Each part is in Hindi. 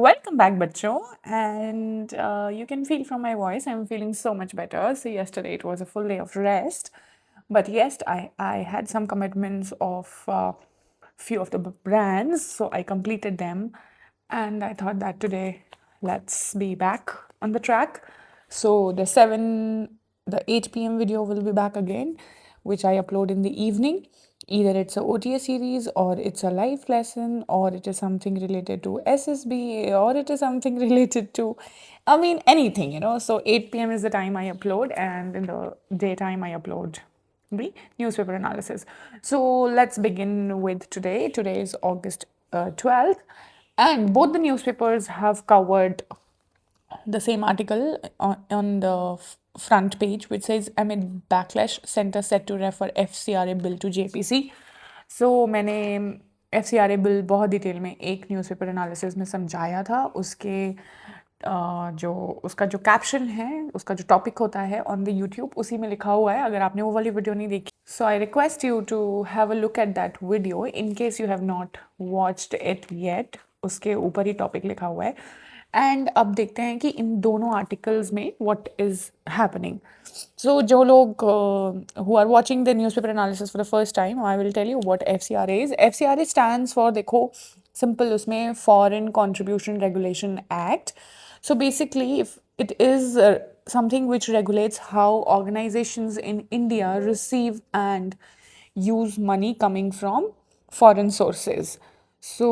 Welcome back, bachcho. And you can feel from my voice, I'm feeling so much better. So, yesterday it was a full day of rest. But yes, I had some commitments of few of the brands. So, I completed them. And I thought that today, let's be back on the track. So, the 8 p.m. video will be back again, which I upload in the evening. Either it's a OTA series, or it's a live lesson, or it is something related to SSB, or it is something related to, anything. So 8 p.m. is the time I upload, and in the daytime, I upload the newspaper analysis. So let's begin with today. Today is August 12th, and both the newspapers have covered the same article on the front page, which says amid backlash, center set to refer FCRA bill to JPC. So मैंने FCRA बिल बहुत डिटेल में एक न्यूज़पेपर एनालिसिस में समझाया था। जो उसका जो कैप्शन है, उसका जो टॉपिक होता है ऑन द यूट्यूब, उसी में लिखा हुआ है। अगर आपने वो वाली वीडियो नहीं देखी, so I request you to have a look at that video in case you have not watched it yet. उसके ऊपर ही टॉपिक लिखा हुआ है। एंड अब देखते हैं कि इन दोनों आर्टिकल्स में व्हाट इज हैपनिंग। सो जो लोग who are watching the newspaper analysis for the first time, I will tell you what FCRA इज। FCRA स्टैंड्स फॉर, देखो सिंपल, उसमें foreign contribution regulation act. So basically, if it is something which regulates how organizations in India receive and use money coming from foreign sources. So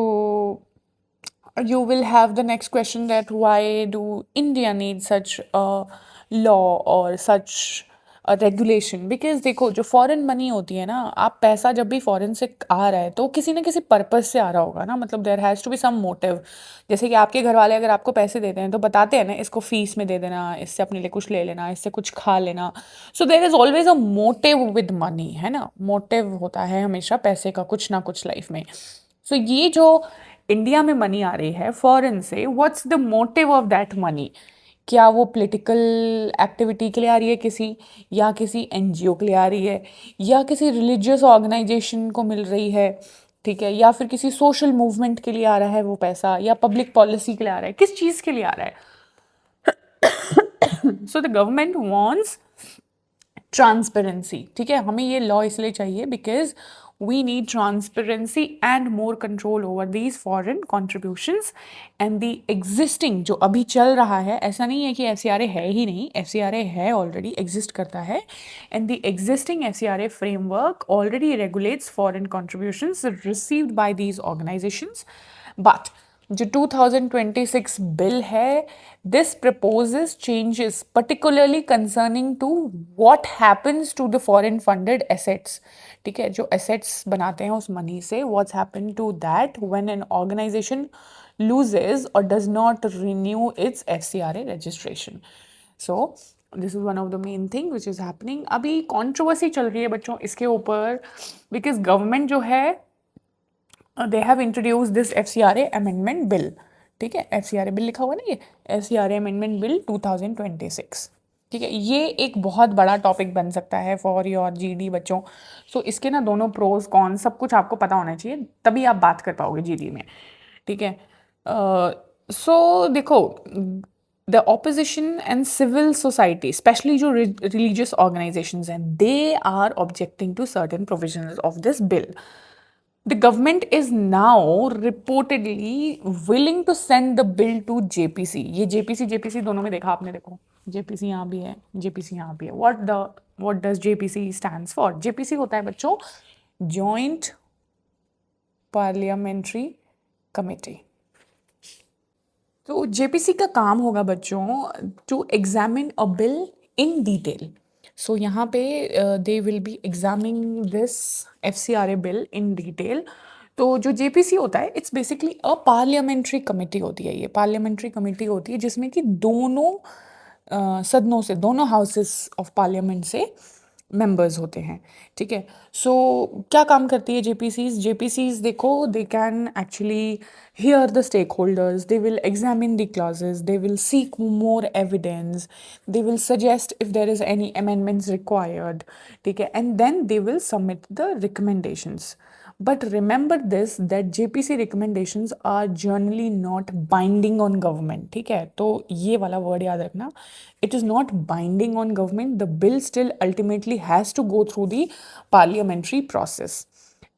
you will have the next question, that why do India need such a law or such a regulation? Because देखो, जो फॉरेन मनी होती है ना, आप पैसा जब भी फॉरेन से आ रहा है तो किसी ना किसी पर्पस से आ रहा होगा ना, मतलब there has to be some motive. जैसे कि आपके घर वाले अगर आपको पैसे देते हैं तो बताते हैं ना, इसको फीस में दे देना, इससे अपने लिए कुछ ले लेना, इससे कुछ खा लेना। So there is always a motive with money, है ना। मोटिव होता है हमेशा पैसे का, कुछ ना कुछ लाइफ में। सो ये जो इंडिया में मनी आ रही है फॉरेन से, what's the motive of that money? क्या वो पॉलिटिकल एक्टिविटी के लिए आ रही है किसी, या किसी एनजीओ के लिए आ रही है, या किसी रिलीजियस ऑर्गेनाइजेशन को मिल रही है, ठीक है, या फिर किसी सोशल मूवमेंट के लिए आ रहा है वो पैसा, या पब्लिक पॉलिसी के लिए आ रहा है, किस चीज़ के लिए आ रहा है? So the government wants transparency, ठीक है। हमें ये लॉ इसलिए चाहिए because we need transparency and more control over these foreign contributions and the existing जो अभी चल रहा है। ऐसा नहीं है कि FCRA है ही नहीं, FCRA है, ऑलरेडी एग्जिस्ट करता है। And the existing FCRA framework already regulates foreign contributions received by these organisations. But जो 2026 बिल है, this proposes changes particularly concerning to what happens to the foreign funded assets, ठीक है। जो एसेट्स बनाते हैं उस मनी से, what's happen to that when an organisation loses or does not renew its FCRA registration. So this is one of the main thing which is happening. अभी कॉन्ट्रोवर्सी चल रही है बच्चों इसके ऊपर, बिकॉज गवर्नमेंट जो है, they have introduce this FCRA amendment bill, ठीक है। FCRA बिल लिखा हुआ ना, ये FCRA अमेंडमेंट बिल 2026, ठीक है। ये एक बहुत बड़ा टॉपिक बन सकता है फॉर योर GD बच्चों। सो इसके ना दोनों प्रोज कॉन सब कुछ आपको पता होना चाहिए, तभी आप बात कर पाओगे GD में, ठीक है। सो देखो, the opposition and civil society, specially जो रिलीजियस ऑर्गेनाइजेशंस हैं, they are objecting to certain provisions of this bill. The government is now reportedly willing to send the bill to JPC. ये JPC दोनों में देखा आपने, देखो JPC यहाँ भी है, JPC यहाँ भी है। What does JPC stands for? JPC होता है बच्चों Joint Parliamentary Committee। तो JPC का काम होगा बच्चों to examine a bill in detail. So यहाँ पे they will be examining this FCRA bill in detail. तो जो JPC होता है, it's basically a parliamentary committee होती है। ये पार्लियामेंट्री कमेटी होती है जिसमें कि दोनों सदनों से, दोनों हाउसेस ऑफ पार्लियामेंट से मेंबर्स होते हैं, ठीक है। सो क्या काम करती है JPCs? देखो, they can actually hear the stakeholders, they will examine the clauses, they will seek more evidence, they will suggest if there is any amendments required, ठीक है, and then they will submit the recommendations। But remember this, that JPC recommendations are generally not binding on government. ठीक है, तो ये वाला वर्ड याद रखना, it is not binding on government. The bill still ultimately has to go through the parliamentary process.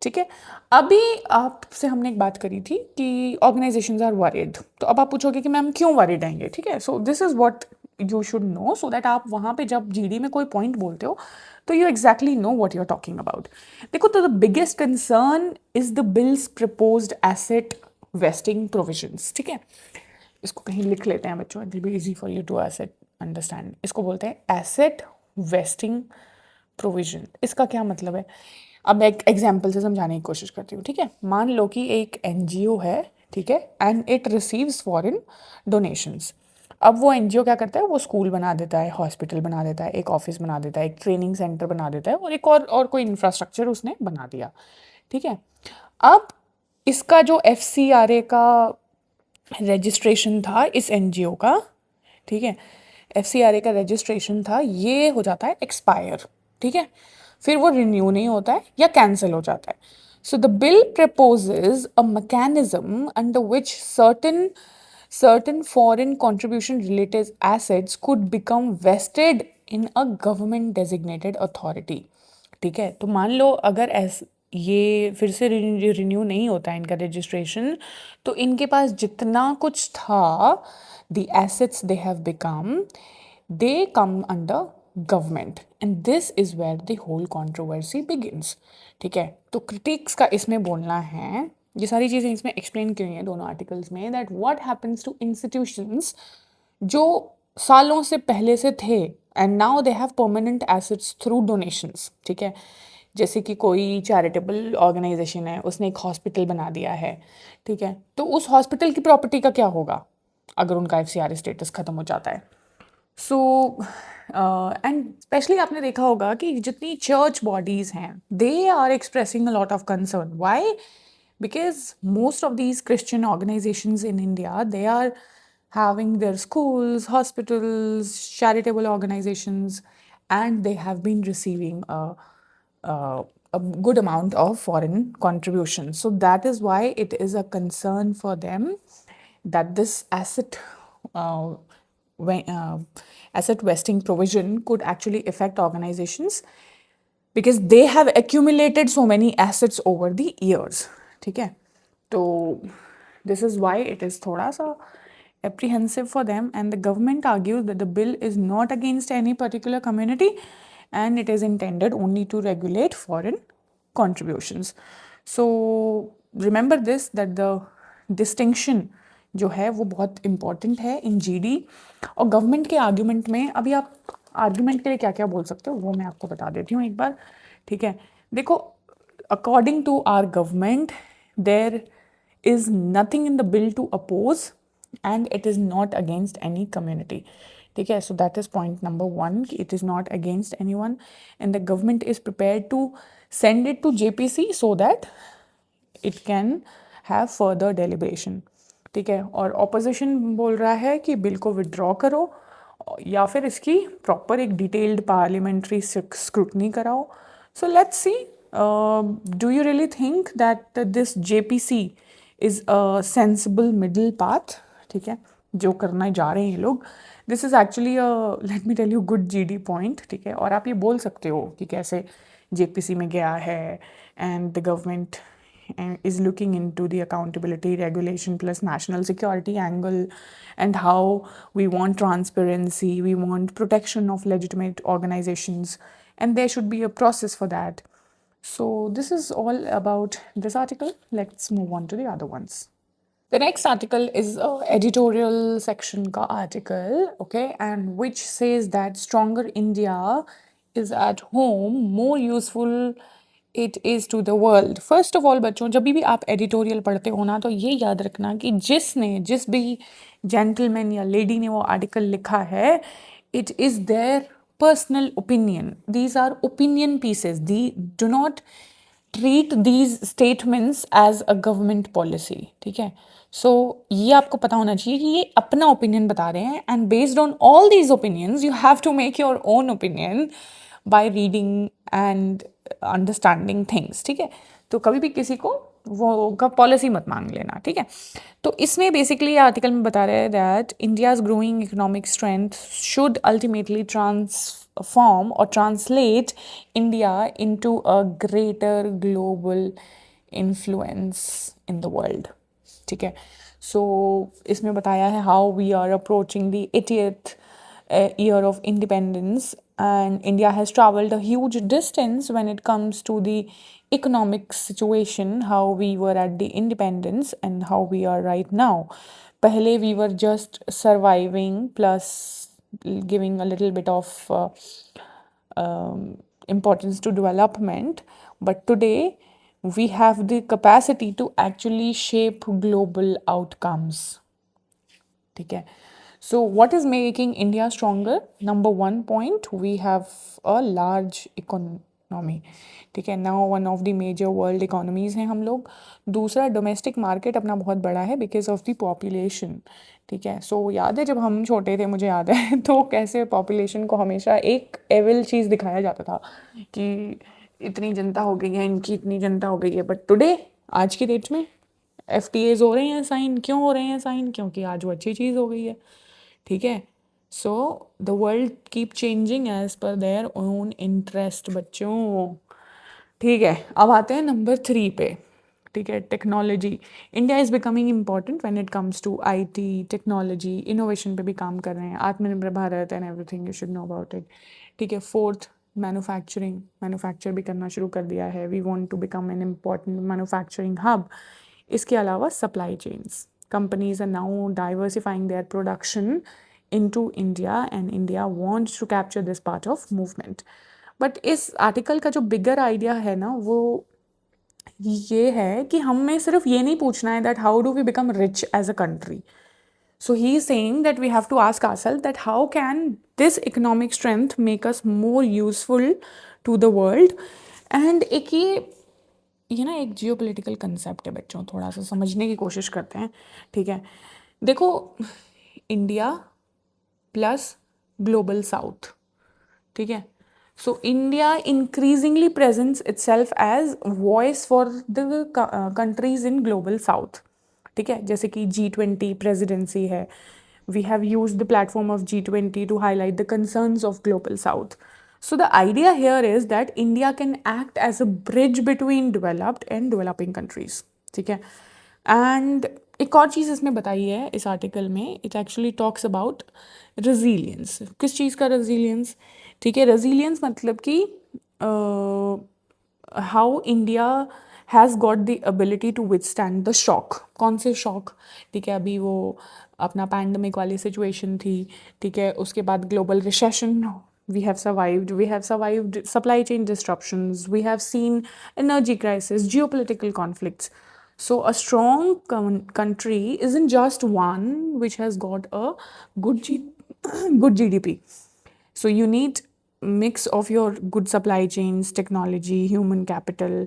ठीक है, अभी आपसे हमने एक बात करी थी कि ऑर्गेनाइजेशंस आर वरीड, तो अब आप पूछोगे कि मैम क्यों वरीड आएंगे. ठीक है, सो this is what you should no, so that आप वहाँ पे जब जीडी में कोई पॉइंट बोलते हो तो you exactly know what you are talking about. देखो, तो the biggest concern is the bills proposed asset vesting provisions. ठीक है, इसको कहीं लिख लेते हैं बच्चों, it will be easy for you to asset understand. इसको बोलते हैं एसेट वेस्टिंग प्रोविजन. इसका क्या मतलब है, अब मैं एक एग्जाम्पल से समझाने की कोशिश करती हूँ. ठीक है, मान लो कि एक एनजीओ है, ठीक है, and it receives foreign donations. अब वो एनजीओ क्या करता है, वो स्कूल बना देता है, हॉस्पिटल बना देता है, एक ऑफिस बना देता है, एक ट्रेनिंग सेंटर बना देता है, और एक और कोई इंफ्रास्ट्रक्चर उसने बना दिया. ठीक है, अब इसका जो FCRA का रजिस्ट्रेशन था इस एनजीओ का, ठीक है, FCRA का रजिस्ट्रेशन था, ये हो जाता है एक्सपायर. ठीक है, फिर वो रिन्यू नहीं होता है या कैंसिल हो जाता है. So the bill proposes a mechanism under which certain foreign contribution related assets could become vested in a government designated authority. ठीक है, तो मान लो अगर ये फिर से रिन्यू नहीं होता है इनका रजिस्ट्रेशन, तो इनके पास जितना कुछ था, the assets they have become, they come under government, and this is where the whole controversy begins. ठीक है, तो क्रिटिक्स का इसमें बोलना है, ये सारी चीज़ें इसमें एक्सप्लेन की हुई हैं दोनों आर्टिकल्स में, that what happens to institutions जो सालों से पहले से थे and now they have permanent assets through donations. ठीक है, जैसे कि कोई चैरिटेबल ऑर्गेनाइजेशन है, उसने एक हॉस्पिटल बना दिया है. ठीक है, तो उस हॉस्पिटल की प्रॉपर्टी का क्या होगा अगर उनका FCRA स्टेटस ख़त्म हो जाता है. सो एंड स्पेशली आपने देखा होगा कि जितनी चर्च बॉडीज़ हैं, they are expressing a lot of concern. Why? Because most of these Christian organizations in India, they are having their schools, hospitals, charitable organizations, and they have been receiving a good amount of foreign contributions. So that is why it is a concern for them that this asset vesting provision could actually affect organizations because they have accumulated so many assets over the years. ठीक है, तो this is why it is थोड़ा सा apprehensive for them, and the government argues that the bill is not against any particular community and it is intended only to regulate foreign contributions. So remember this, that the distinction जो है वो बहुत important है in GD. और गवर्नमेंट के आर्ग्यूमेंट में, अभी आप आर्ग्यूमेंट के लिए क्या क्या बोल सकते हो वो मैं आपको बता देती हूँ एक बार. ठीक है, देखो, according to our government, there is nothing in the bill to oppose and it is not against any community. ठीक है, so that is point number 1, कि it is not against anyone and the government is prepared to send it to JPC so that it can have further deliberation. ठीक है, और ऑपोजिशन बोल रहा है कि बिल को विड्रॉ करो या फिर इसकी प्रॉपर एक डिटेल्ड पार्लियामेंट्री स्क्रूटनी कराओ. So let's see, do you really think that this JPC is a sensible middle path? ठीक है, जो करना जा रहे हैं ये लोग, this is actually a, let me tell you, good GD point. ठीक है, और आप ये बोल सकते हो कि कैसे JPC में गया है and the government is looking into the accountability, regulation plus national security angle, and how we want transparency, we want protection of legitimate organizations, and there should be a process for that. So this is all about this article. Let's move on to the other ones. The next article is a editorial section ka article, okay, and which says that stronger India is at home more useful it is to the world. First of all बच्चों, जब भी आप एडिटोरियल पढ़ते हो ना, तो ये याद रखना कि जिस भी जेंटलमैन या लेडी ने वो आर्टिकल लिखा है, it is their personal opinion. These are opinion pieces. Do not treat these statements as a government policy. ठीक है, so ये आपको पता होना चाहिए कि ये अपना ओपिनियन बता रहे हैं, and based on all these opinions you have to make your own opinion by reading and understanding things. ठीक है, तो कभी भी किसी को वो का पॉलिसी मत मांग लेना, ठीक है। तो इसमें बेसिकली आर्टिकल में बता रहे हैं that India's growing economic strength should ultimately transform और translate India into a greater global influence in the world, ठीक है। सो इसमें बताया है how we are approaching the 80th year of independence, and India has traveled a huge distance when it comes to the economic situation, how we were at the independence and how we are right now. Pehle we were just surviving plus giving a little bit of importance to development, but today we have the capacity to actually shape global outcomes, ठीक है। So what is making India stronger? Number one point, we have a large economy, ठीक है। Now one of the major world economies हैं हम लोग। दूसरा डोमेस्टिक मार्केट अपना बहुत बड़ा है बिकॉज ऑफ द पॉपुलेशन, ठीक है। सो याद है जब हम छोटे थे, मुझे याद है तो कैसे पॉपुलेशन को हमेशा एक एविल चीज़ दिखाया जाता था कि इतनी जनता हो गई है, इनकी इतनी जनता हो गई है, बट टुडे आज की डेट में FTAs हो रहे हैं साइन। क्यों हो रहे हैं साइन? क्योंकि आज वो अच्छी चीज़ हो गई है, ठीक है। So the world keep changing as per their own interest बच्चों, ठीक है। अब आते हैं नंबर 3 पे, ठीक है। Technology, India is becoming important when it comes to IT technology, innovation पे भी काम कर रहे हैं, Atmanirbhar Bharat and everything you should know about it, ठीक है। फोर्थ, मैन्युफैक्चरिंग, मैन्युफैक्चर भी करना शुरू कर दिया है। We want to become an important manufacturing hub. इसके अलावा supply chains, companies are now diversifying their production into India and India wants to capture this part of movement. But इस आर्टिकल का जो बिगर आइडिया है ना, वो ये है कि हमें सिर्फ ये नहीं पूछना है that how do we become rich as a country. So he is saying that we have to ask ourselves that how can this economic strength make us more useful to the world. And एक ये ना एक जियो पोलिटिकल कंसेप्ट है बच्चों, थोड़ा सा समझने की कोशिश करते हैं, ठीक है। देखो, इंडिया प्लस ग्लोबल साउथ, ठीक है। So India increasingly presents itself as voice for the countries in global south, ठीक है। जैसे कि G20 प्रेसिडेंसी है, we have use the platform of G20 to highlight the concerns of global south. So the idea here is that India can act as a bridge between developed and developing countries, ठीक है। एंड एक और चीज़ इसमें बताई है इस आर्टिकल में, it actually talks about resilience. किस चीज़ का रेजिलियंस? ठीक है, रेजिलियंस मतलब कि how India has got the ability to withstand the shock. कौन से शॉक? ठीक है, अभी वो अपना पैंडमिक वाली सिचुएशन थी, ठीक है। उसके बाद global recession, we have survived supply chain disruptions, we have seen energy crisis, geopolitical conflicts. So a strong country isn't just one which has got a good good GDP. So you need mix of your good supply chains, technology, human capital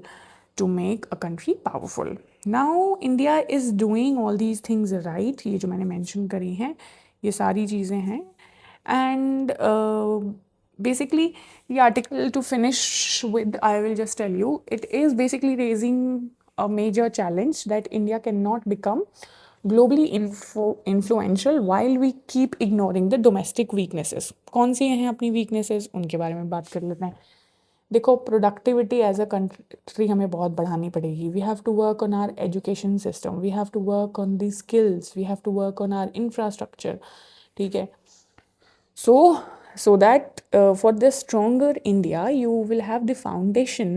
to make a country powerful. Now India is doing all these things right. ये जो मैंने mention करी हैं, ये सारी चीज़ें हैं। And basically the article, to finish with, I will just tell you, it is basically raising a major challenge that India cannot become globally influential while we keep ignoring the domestic weaknesses. कौन सी हैं अपनी weaknesses, उनके बारे में बात कर लेते हैं। देखो, प्रोडक्टिविटी एज अ कंट्री हमें बहुत बढ़ानी पड़ेगी। We have to work on our education system, we have to work on the skills, we have to work on our infrastructure, ठीक है। So that for the stronger India, you will have the foundation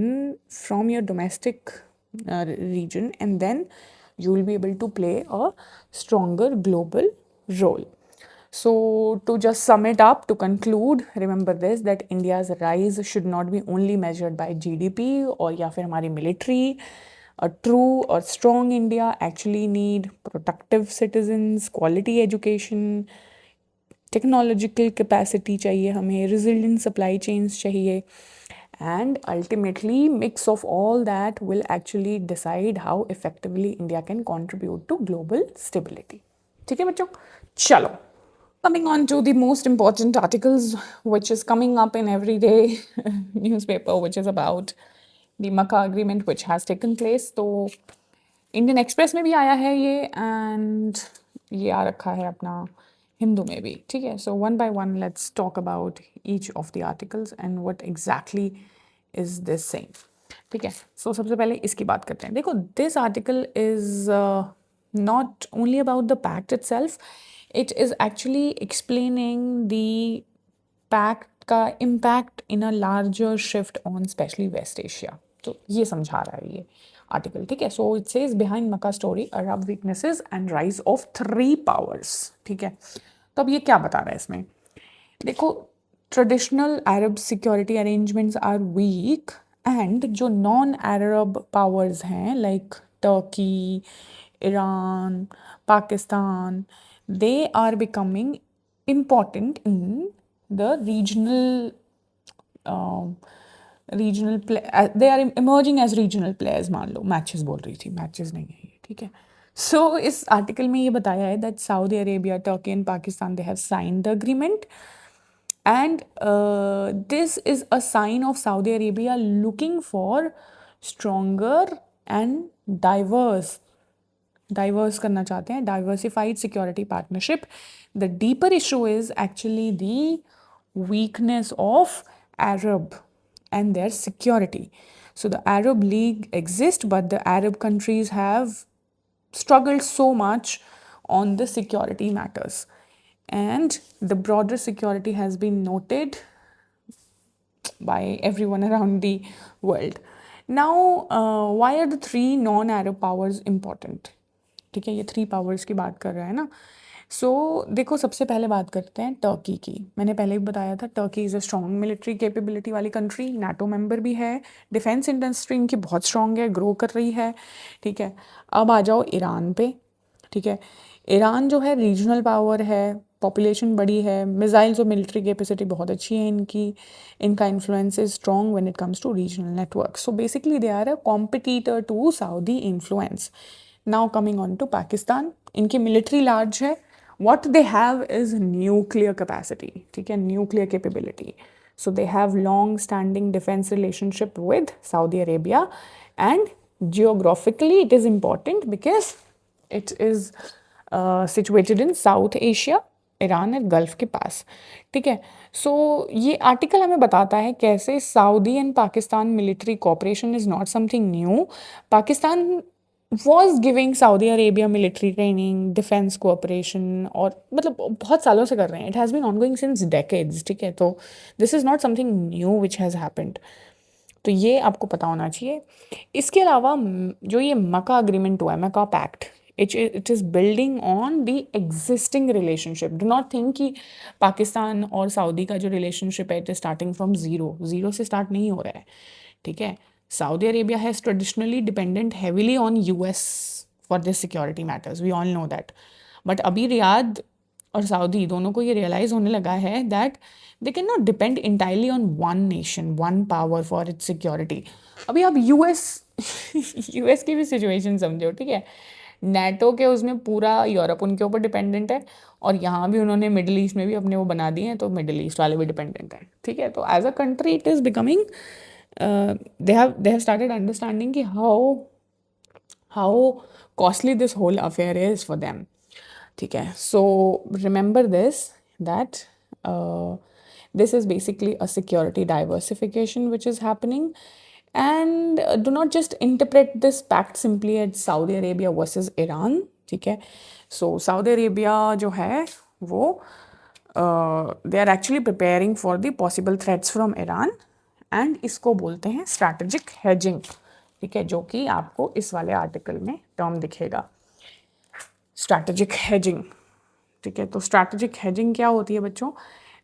from your domestic region, and then you will be able to play a stronger global role. So to just sum it up, to conclude, remember this, that India's rise should not be only measured by GDP or या फिर हमारी military. A true or strong India actually need productive citizens, quality education, technological capacity चाहिए हमें, resilient सप्लाई चेन्स चाहिए, and ultimately mix of all that will actually decide how effectively India can contribute to global stability. ठीक है बच्चों, चलो coming on to the most important articles which is coming up in everyday newspaper, which is about the Mecca agreement which has taken place. तो इंडियन एक्सप्रेस में भी आया है ये, एंड ये आ रखा है अपना हिंदू में भी, ठीक है। So one by one let's talk about each of the articles and what exactly is this saying, ठीक है। सो सबसे पहले इसकी बात करते हैं। देखो, this article is not only about the pact itself, it is actually explaining the pact का impact in a larger shift on specially West Asia. तो ये समझा रहा है ये आर्टिकल, ठीक है। So it says behind Makkah story Arab weaknesses and rise of 3 powers, ठीक है। तो अब ये क्या बता रहा है इसमें? देखो, traditional Arab security arrangements are weak and जो नॉन अरब पावर्स हैं like Turkey, Iran, Pakistan, they are becoming important in the regional play, they are emerging as regional players। मान लो मैचेस बोल रही थी, मैचेस नहीं है ये, ठीक है। सो इस आर्टिकल में ये बताया है that Saudi Arabia, Turkey and Pakistan they have signed the agreement, and this is a sign of Saudi Arabia looking for stronger and diverse करना चाहते हैं, diversified security partnership। The deeper issue is actually the weakness of Arab and their security। So the Arab League exists, but the Arab countries have struggled so much on the security matters, and the broader security has been noted by everyone around the world। Now, why are the 3 non-Arab powers important? ठीक है, ये 3 पावर्स की बात कर रहा है ना। सो देखो, सबसे पहले बात करते हैं टर्की की। मैंने पहले भी बताया था, Turkey is a strong military capability वाली कंट्री, नाटो मेंबर भी है, डिफेंस इंडस्ट्री इनकी बहुत स्ट्रॉन्ग है, ग्रो कर रही है, ठीक है। अब आ जाओ ईरान पे, ठीक है। ईरान जो है रीजनल पावर है, पॉपुलेशन बड़ी है, मिसाइल्स और मिलिट्री कैपेसिटी बहुत अच्छी है इनकी, इनका influence is strong when it comes to regional network. So basically they are a competitor to Saudi influence. Now coming on to Pakistan, इनकी मिलिट्री लार्ज है, what they have is nuclear capacity, ठीक है, nuclear capability। So they have long standing defense relationship with Saudi Arabia, and geographically it is important because it is situated in South Asia, Iran और गल्फ के पास, ठीक है। सो ये आर्टिकल हमें बताता है कैसे Saudi and Pakistan military cooperation is not something new. Pakistan was giving Saudi Arabia military training, defense cooperation, और मतलब बहुत सालों से कर रहे हैं। It has been ongoing since decades, ठीक है। तो this is not something new which has happened। तो ये आपको पता होना चाहिए। इसके अलावा जो ये मक्का अग्रीमेंट हुआ है, Makkah pact, it is building on the existing relationship. Do not think कि पाकिस्तान और सऊदी का जो रिलेशनशिप है it is starting from zero से स्टार्ट नहीं हो रहा है, ठीक है। Saudi Arabia has traditionally dependent heavily on US for their security matters. We all know that. But अभी रियाद और सऊदी दोनों को ये रियलाइज़ होने लगा है that they can not depend entirely on one nation, one power for its security. अभी आप यूएस की भी सिचुएशन समझो, ठीक है। नेटो के उसमें पूरा यूरोप उनके ऊपर डिपेंडेंट है, और यहाँ भी उन्होंने मिडल ईस्ट में भी अपने वो बना दिए हैं, तो मिडल ईस्ट वाले भी डिपेंडेंट हैं, ठीक है। तो as a country it is becoming they have started understanding कि how costly this whole affair is for them, ठीक है। So remember this, that this is basically a security diversification which is happening, and do not just interpret this pact simply as Saudi Arabia versus Iran, ठीक है। So Saudi Arabia जो है वो they are actually preparing for the possible threats from Iran, and इसको बोलते हैं स्ट्रैटेजिक हेजिंग, ठीक है, जो कि आपको इस वाले आर्टिकल में टर्म दिखेगा, स्ट्रैटेजिक हेजिंग, ठीक है। तो स्ट्रैटेजिक हेजिंग क्या होती है बच्चों?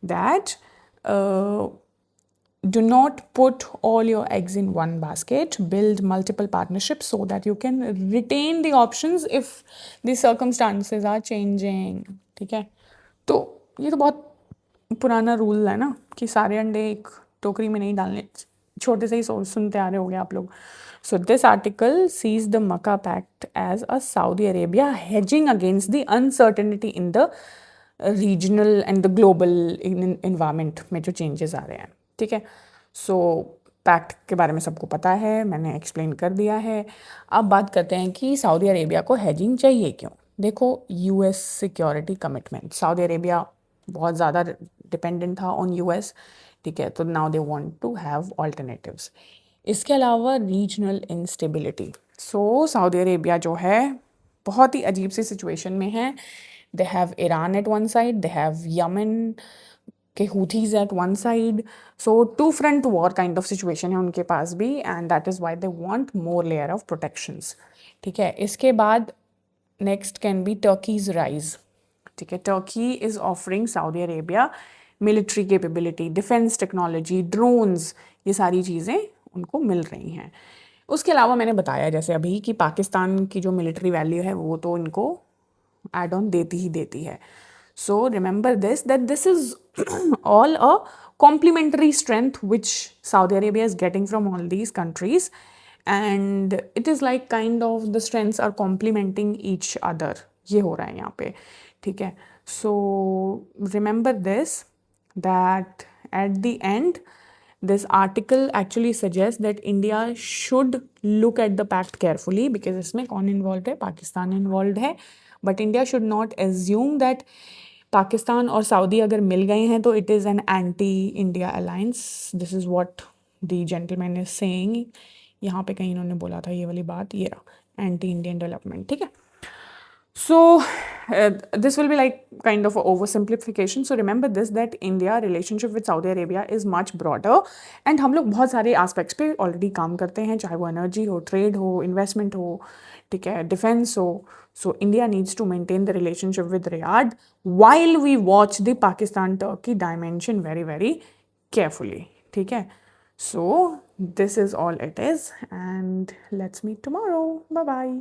That do not put all your eggs in one basket, build multiple partnerships so that you can retain the options if the circumstances are changing, ठीक है। तो ये तो बहुत पुराना रूल है ना कि सारे अंडे एक टोकरी में नहीं डालने, छोटे से ही सुनते आ रहे होंगे आप लोग। So this article sees the Mecca pact as a Saudi Arabia hedging against the uncertainty in the regional and the global environment में जो चेंजेस आ रहे हैं, ठीक है। सो पैक्ट के बारे में सबको पता है, मैंने एक्सप्लेन कर दिया है। अब बात करते हैं कि सऊदी अरेबिया को हेजिंग चाहिए क्यों। देखो, US security commitment, Saudi Arabia बहुत ज़्यादा डिपेंडेंट था ऑन यूएस, ठीक है, तो now they want to have alternatives. इसके अलावा regional instability, so Saudi Arabia जो है बहुत ही अजीब सी सिचुएशन में है। They have Iran at one side, they have Yemen के Houthis at one side, so two front war kind of situation है उनके पास भी, and that is why they want more layer of protections, ठीक है। इसके बाद next can be Turkey's rise, ठीक है। Turkey is offering Saudi Arabia military capability, defence technology, drones, ये सारी चीज़ें उनको मिल रही हैं। उसके अलावा मैंने बताया जैसे अभी कि पाकिस्तान की जो मिलिट्री वैल्यू है वो तो इनको एड ऑन देती ही देती है। So remember this, that this is all a complementary strength which Saudi Arabia is getting from all these countries, and it is like kind of the strengths are complementing each other, ये हो रहा है यहाँ पे, ठीक है। So remember this, that at the end this article actually suggests that India should look at the pact carefully, because इसमें कौन involved है, पाकिस्तान involved है, but India should not assume that Pakistan और सऊदी अगर मिल गए हैं तो it is an anti India alliance. This is what the gentleman is saying. यहाँ पे कहीं इन्होंने बोला था ये वाली बात, ये रहा एंटी इंडियन डेवलपमेंट, ठीक है। So this will be like kind of over simplification. So remember this, that India relationship with Saudi Arabia is much broader, and हम लोग बहुत सारे एस्पेक्ट्स पे ऑलरेडी काम करते हैं, चाहे वो एनर्जी हो, ट्रेड हो, इन्वेस्टमेंट हो, ठीक है, डिफेंस हो। So India needs to maintain the relationship with Riyadh while we watch the Pakistan-Turkey dimension very, very carefully. ठीक है? So this is all it is, and let's meet tomorrow. Bye bye.